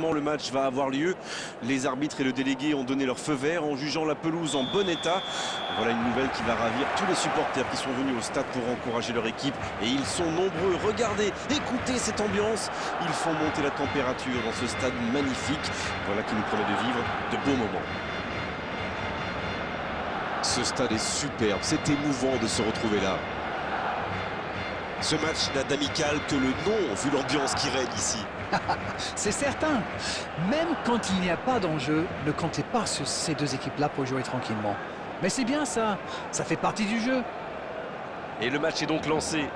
moment le match va avoir lieu. Les arbitres et le délégué ont donné leur feu vert en jugeant la pelouse en bon état. Voilà une nouvelle qui va ravir tous les supporters qui sont venus au stade pour encourager leur équipe. Et ils sont nombreux. Regardez, écoutez cette ambiance. Ils font monter la température dans ce stade magnifique. Voilà qui nous promet de vivre de beaux moments. Ce stade est superbe, c'est émouvant de se retrouver là. Ce match n'a d'amical que le nom, vu l'ambiance qui règne ici. C'est certain. Même quand il n'y a pas d'enjeu, ne comptez pas sur ces deux équipes-là pour jouer tranquillement. Mais c'est bien ça, ça fait partie du jeu. Et le match est donc lancé.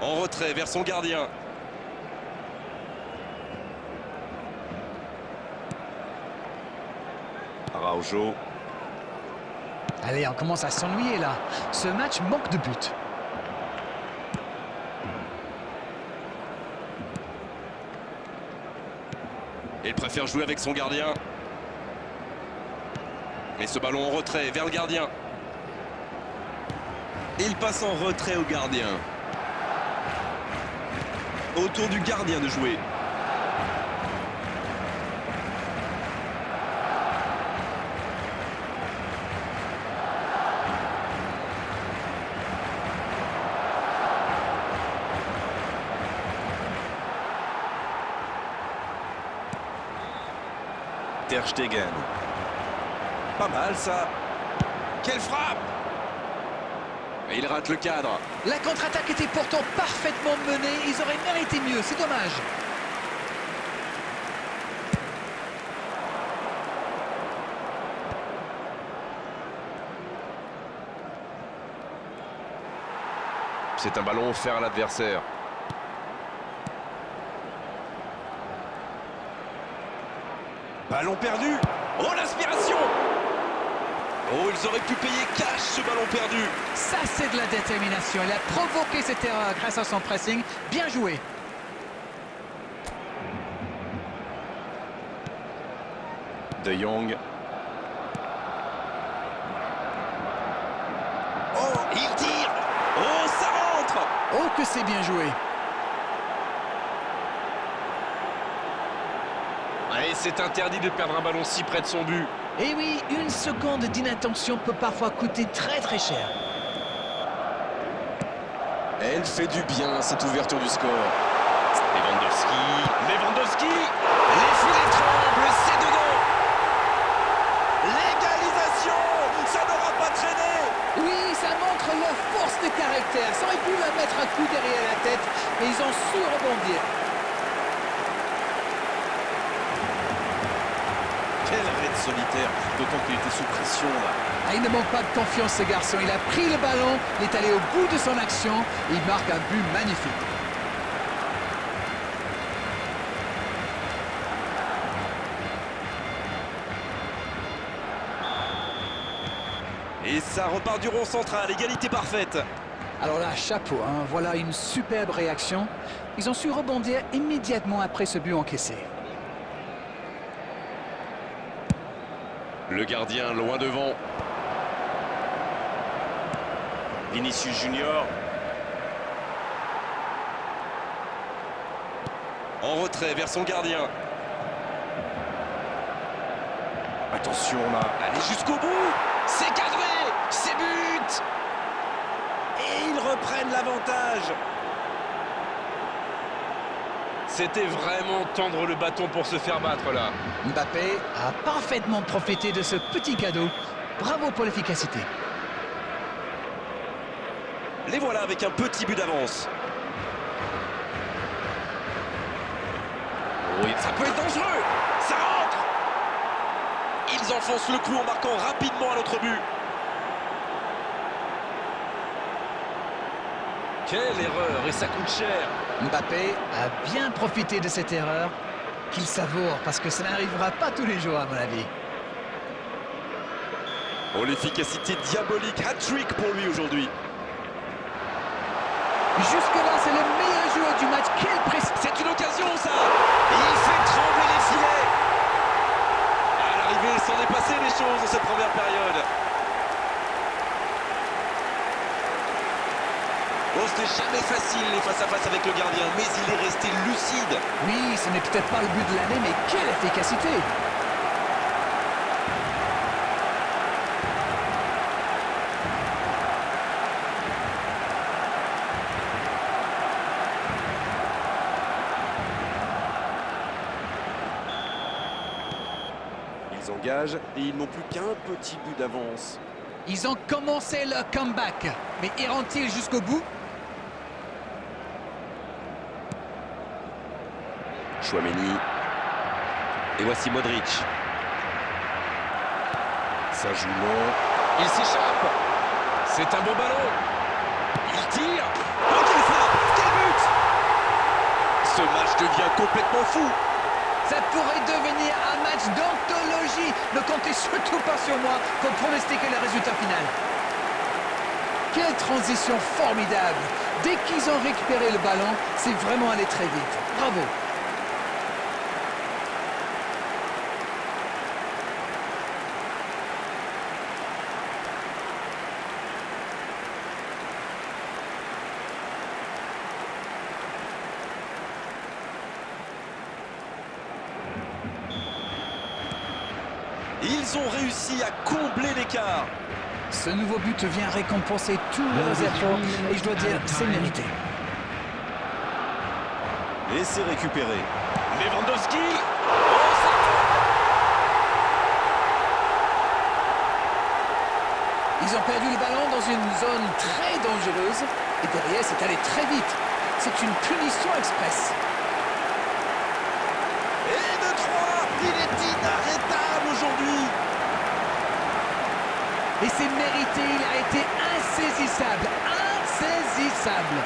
En retrait vers son gardien. Araujo. Allez, on commence à s'ennuyer là. Ce match manque de but. Il préfère jouer avec son gardien. Et ce ballon en retrait vers le gardien. Il passe en retrait au gardien. Autour du gardien de jouer. Ter Stegen. Pas mal ça. Quelle frappe! Et il rate le cadre. La contre-attaque était pourtant parfaitement menée. Ils auraient mérité mieux, c'est dommage. C'est un ballon offert à l'adversaire. Ballon perdu. Oh, l'aspiration! Oh, ils auraient pu payer cash ce ballon perdu. Ça, c'est de la détermination. Il a provoqué cette erreur grâce à son pressing. Bien joué. De Jong. Oh, il tire. Oh, ça rentre. Oh, que c'est bien joué. Allez, c'est interdit de perdre un ballon si près de son but. Et oui, une seconde d'inattention peut parfois coûter très très cher. Elle fait du bien, cette ouverture du score. Lewandowski, les filets tremblent, c'est dedans. L'égalisation, ça n'aura pas traîné. Oui, ça montre leur force de caractère. Ça aurait pu leur mettre un coup derrière la tête, mais ils ont su rebondir. Quel arrêt solitaire, d'autant qu'il était sous pression là. Ah, il ne manque pas de confiance ce garçon. Il a pris le ballon, il est allé au bout de son action et il marque un but magnifique. Et ça repart du rond central, égalité parfaite. Alors là, chapeau, hein, voilà une superbe réaction. Ils ont su rebondir immédiatement après ce but encaissé. Le gardien loin devant. Vinicius Junior. En retrait vers son gardien. Attention là. Allez jusqu'au bout. C'est cadré. C'est but. Et ils reprennent l'avantage. C'était vraiment tendre le bâton pour se faire battre là. Mbappé a parfaitement profité de ce petit cadeau. Bravo pour l'efficacité. Les voilà avec un petit but d'avance. Oui, ça peut être dangereux. Ça rentre. Ils enfoncent le clou en marquant rapidement à l'autre but. Quelle erreur, et ça coûte cher. Mbappé a bien profité de cette erreur qu'il savoure parce que ça n'arrivera pas tous les jours à mon avis. Oh, l'efficacité diabolique, hat-trick pour lui aujourd'hui. Jusque-là, c'est le meilleur joueur du match. Quelle pression! C'est une occasion, ça. Et il fait trembler les filets. À l'arrivée, il s'en est passé des choses dans cette première période. Oh, c'était jamais facile les face-à-face avec le gardien, mais il est resté lucide. Oui, ce n'est peut-être pas le but de l'année, mais quelle efficacité! Ils engagent et ils n'ont plus qu'un petit but d'avance. Ils ont commencé leur comeback, mais iront-ils jusqu'au bout? Chouameni. Et voici Modric. Ça joue long. Il s'échappe. C'est un bon ballon. Il tire. Oh, quelle frappe! Quel but! Ce match devient complètement fou. Ça pourrait devenir un match d'anthologie. Ne comptez surtout pas sur moi pour pronostiquer le résultat final. Quelle transition formidable! Dès qu'ils ont récupéré le ballon, c'est vraiment allé très vite. Bravo! Ils ont réussi à combler l'écart. Ce nouveau but vient récompenser tous leurs efforts et je dois dire, c'est mérité. Et c'est récupéré. Lewandowski. Oh, ça... Ils ont perdu le ballon dans une zone très dangereuse et derrière, c'est allé très vite. C'est une punition express. Et de 3, il est inarrêtable aujourd'hui. Et c'est mérité, il a été insaisissable. Insaisissable.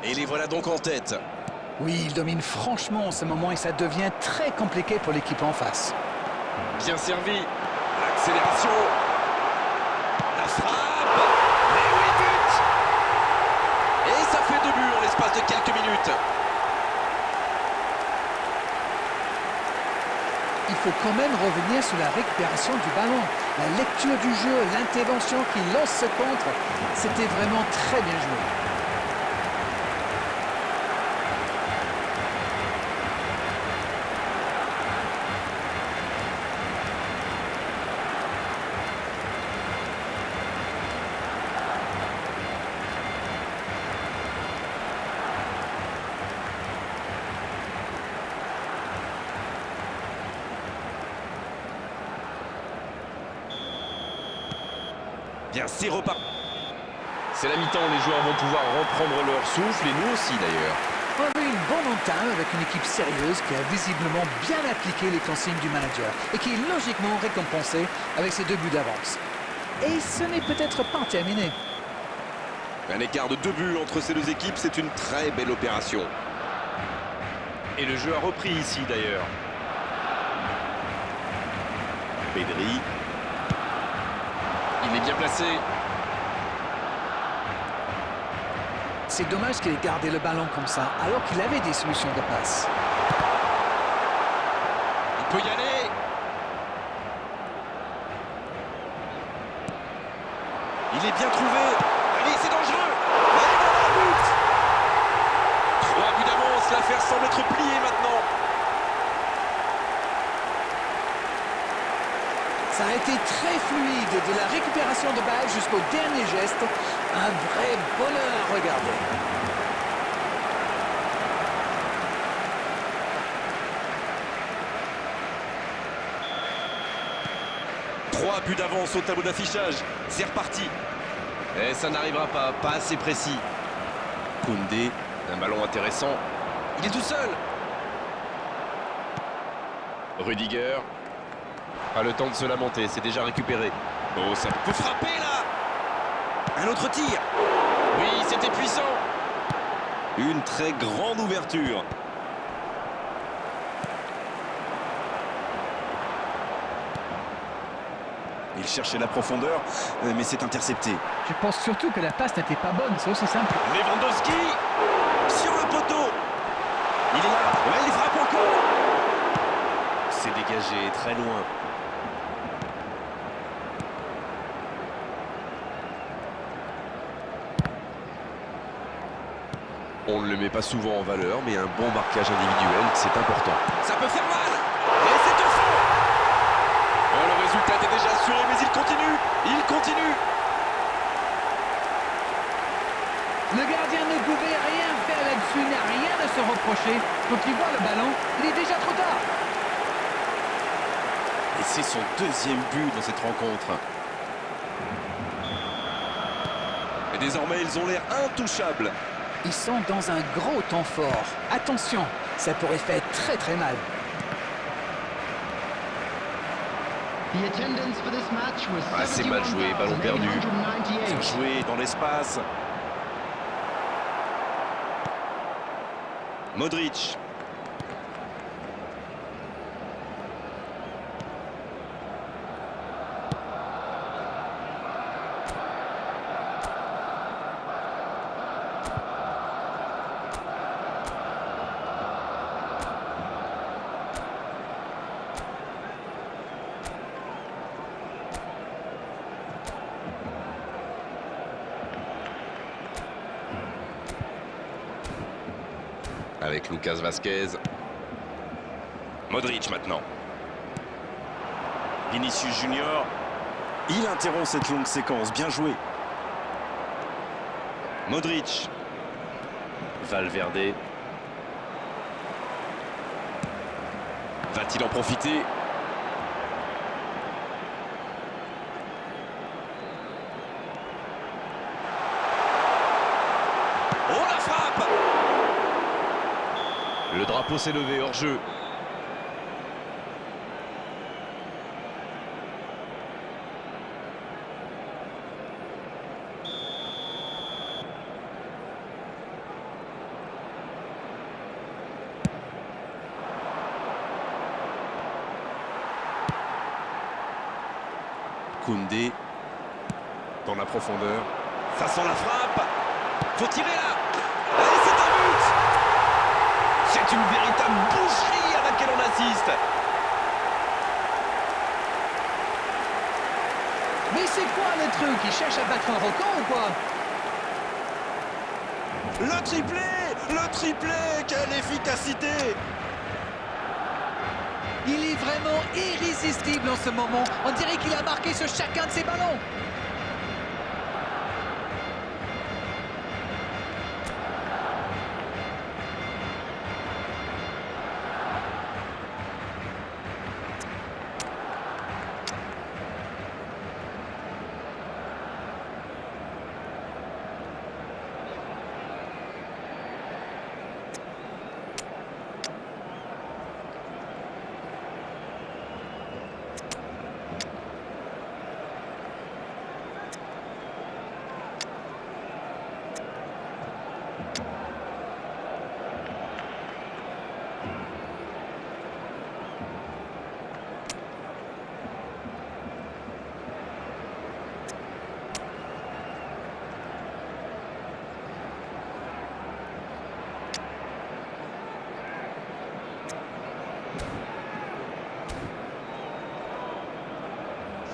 Et les voilà donc en tête. Oui, il domine franchement en ce moment et ça devient très compliqué pour l'équipe en face. Bien servi. L'accélération. La frappe. Et oui, but. Et ça fait 2 buts en l'espace de quelques minutes. Il faut quand même revenir sur la récupération du ballon. La lecture du jeu, l'intervention qui lance ce contre, c'était vraiment très bien joué. Bien, c'est reparti. C'est la mi-temps, les joueurs vont pouvoir reprendre leur souffle et nous aussi d'ailleurs. On a vu une bonne entame avec une équipe sérieuse qui a visiblement bien appliqué les consignes du manager et qui est logiquement récompensée avec ses 2 buts d'avance. Et ce n'est peut-être pas terminé. Un écart de 2 buts entre ces 2 équipes, c'est une très belle opération. Et le jeu a repris ici d'ailleurs. Pedri. Il est bien placé. C'est dommage qu'il ait gardé le ballon comme ça, alors qu'il avait des solutions de passe. Il peut y aller. Il est bien trouvé. Allez, c'est dangereux. Allez, voilà, but. 3 buts d'avance, l'affaire semble être pliée maintenant. Ça a été très fluide, de la récupération de balle jusqu'au dernier geste. Un vrai bonheur à regarder. Trois buts d'avance au tableau d'affichage. C'est reparti. Et ça n'arrivera pas, pas assez précis. Koundé, un ballon intéressant. Il est tout seul. Rudiger. Pas le temps de se lamenter, c'est déjà récupéré. Oh, ça peut frapper là. Un autre tir. Oui, c'était puissant. Une très grande ouverture. Il cherchait la profondeur, mais c'est intercepté. Je pense surtout que la passe n'était pas bonne, c'est aussi simple. Lewandowski sur le poteau. Il est là. Ouais, il frappe encore. C'est dégagé très loin. On ne le met pas souvent en valeur, mais un bon marquage individuel, c'est important. Ça peut faire mal. Et c'est au fond. Oh, le résultat était déjà assuré, mais il continue. Il continue. Le gardien ne pouvait rien faire là-dessus, n'a rien à se reprocher. Quand il voit le ballon, il est déjà trop tard. Et c'est son deuxième but dans cette rencontre. Et désormais, ils ont l'air intouchables. Ils sont dans un gros temps fort. Attention, ça pourrait faire très très mal. Ah, c'est mal joué, ballon perdu. Bien joué dans l'espace. Modric. Avec Lucas Vasquez. Modric maintenant. Vinicius Junior. Il interrompt cette longue séquence. Bien joué. Modric. Valverde. Va-t-il en profiter? Oh, la frappe! Le drapeau s'est levé hors jeu. Koundé. Dans la profondeur. Ça sent la frappe. Faut tirer là. Allez, c'est un but. C'est une véritable boucherie à laquelle on assiste. Mais c'est quoi le truc? Il cherche à battre un record ou quoi? Le triplé. Le triplé. Quelle efficacité. Il est vraiment irrésistible en ce moment. On dirait qu'il a marqué sur chacun de ses ballons.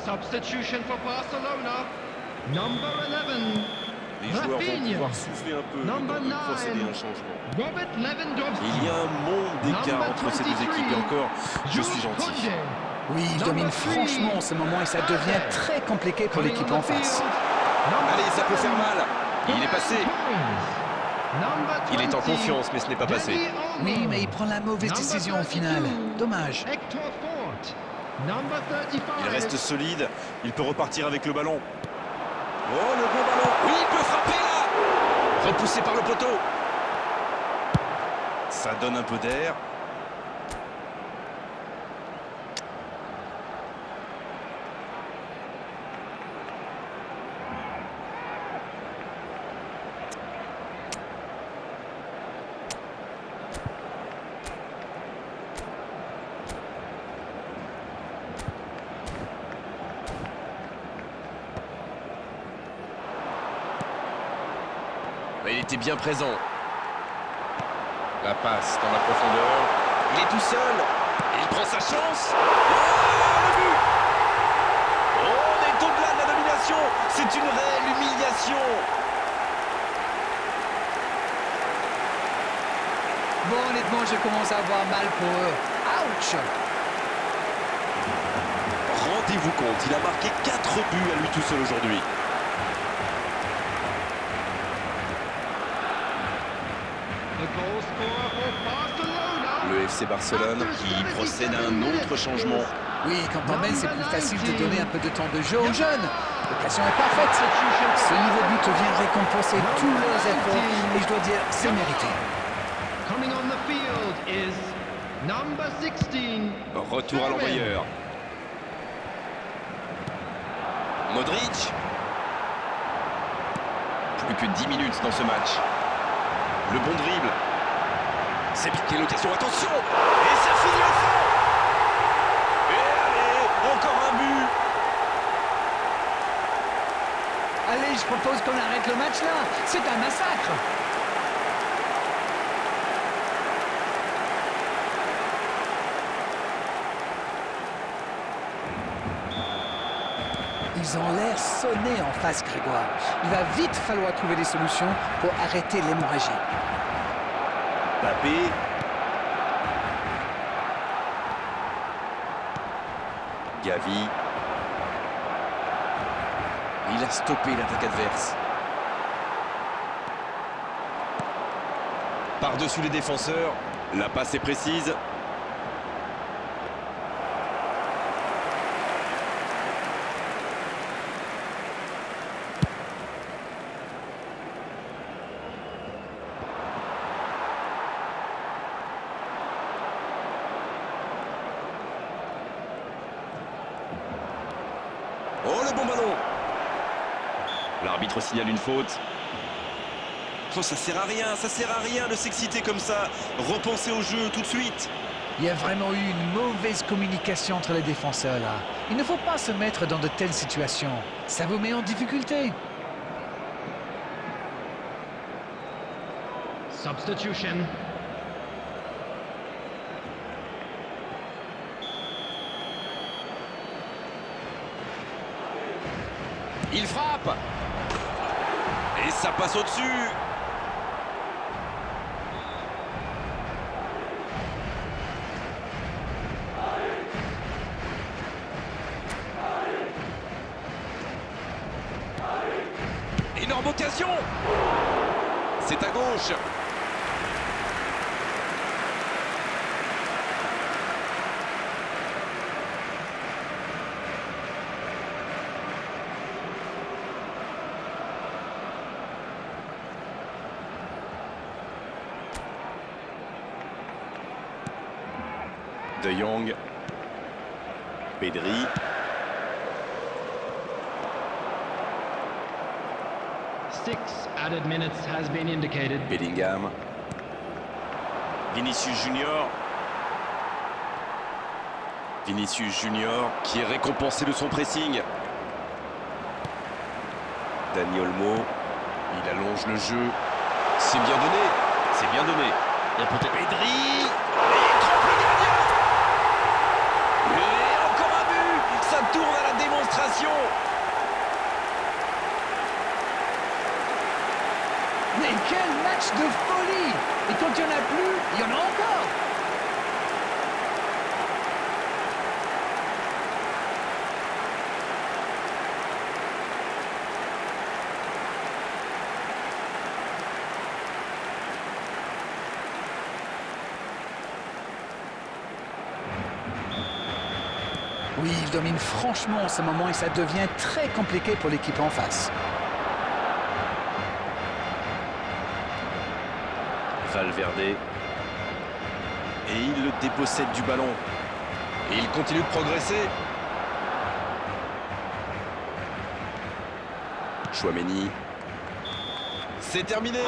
Substitution for Barcelona. Number 11. Les joueurs vont Rafinha. pouvoir souffler un peu Number et procéder à 9. un changement. Robert Lewandowski. Il y a un monde d'écart Number entre ces deux 23. équipes et encore, je suis Jules gentil. Koundé. Oui, il domine franchement en ce moment et ça devient très compliqué pour l'équipe en face. Allez, ça peut faire mal. Il est passé. Il est en 20. confiance, mais ce n'est pas passé. Dani Olmo. Oui, mais il prend la mauvaise Number décision au final. 32. Dommage. Hector Fort. Number 35. Il reste solide, il peut repartir avec le ballon. Oh, le bon ballon. Oui, il peut frapper là. Repoussé par le poteau. Ça donne un peu d'air. Mais il était bien présent. La passe dans la profondeur. Il est tout seul. Et il prend sa chance. Oh, le but. Oh, on est au-delà de la domination. C'est une réelle humiliation. Bon, honnêtement, je commence à avoir mal pour eux. Ouch! Rendez-vous compte, il a marqué 4 buts à lui tout seul aujourd'hui. The goal scorer for Barcelona. Le FC Barcelone qui procède à un autre changement. Oui, quand on mène, c'est plus facile de donner un peu de temps de jeu aux jeunes. L'occasion est parfaite. Ce niveau de but vient récompenser tous leurs efforts et je dois dire, c'est mérité. Coming on the field is number 16. Retour à l'envoyeur. Modric. Plus que 10 minutes dans ce match. Le bon dribble. C'est piqué l'occasion, attention. Et ça finit au fond. Et allez, encore un but. Allez, je propose qu'on arrête le match là. C'est un massacre. Ils ont l'air sonnés en face, Grégoire. Il va vite falloir trouver des solutions pour arrêter l'hémorragie. Mbappé. Gavi. Il a stoppé l'attaque adverse. Par-dessus les défenseurs. La passe est précise. Oh, le bon ballon. L'arbitre signale une faute. Oh, ça sert à rien de s'exciter comme ça. Repensez au jeu tout de suite. Il y a vraiment eu une mauvaise communication entre les défenseurs là. Il ne faut pas se mettre dans de telles situations. Ça vous met en difficulté. Substitution. Il frappe. Et ça passe au-dessus. Énorme occasion. C'est à gauche. De Jong. Pedri. 6 added minutes has been indicated. Bellingham. Vinicius Junior. Vinicius Junior. Qui est récompensé de son pressing. Dani Olmo. Il allonge le jeu. C'est bien donné. C'est bien donné. Il y a peut-être Pedri. Et il trompe le gardien. Et encore un but. Ça retourne à la démonstration. Mais quel match de folie! Et quand il n'y en a plus, il y en a encore! Oui, il domine franchement en ce moment et ça devient très compliqué pour l'équipe en face. Valverde. Et il le dépossède du ballon. Et il continue de progresser. Chouameni. C'est terminé.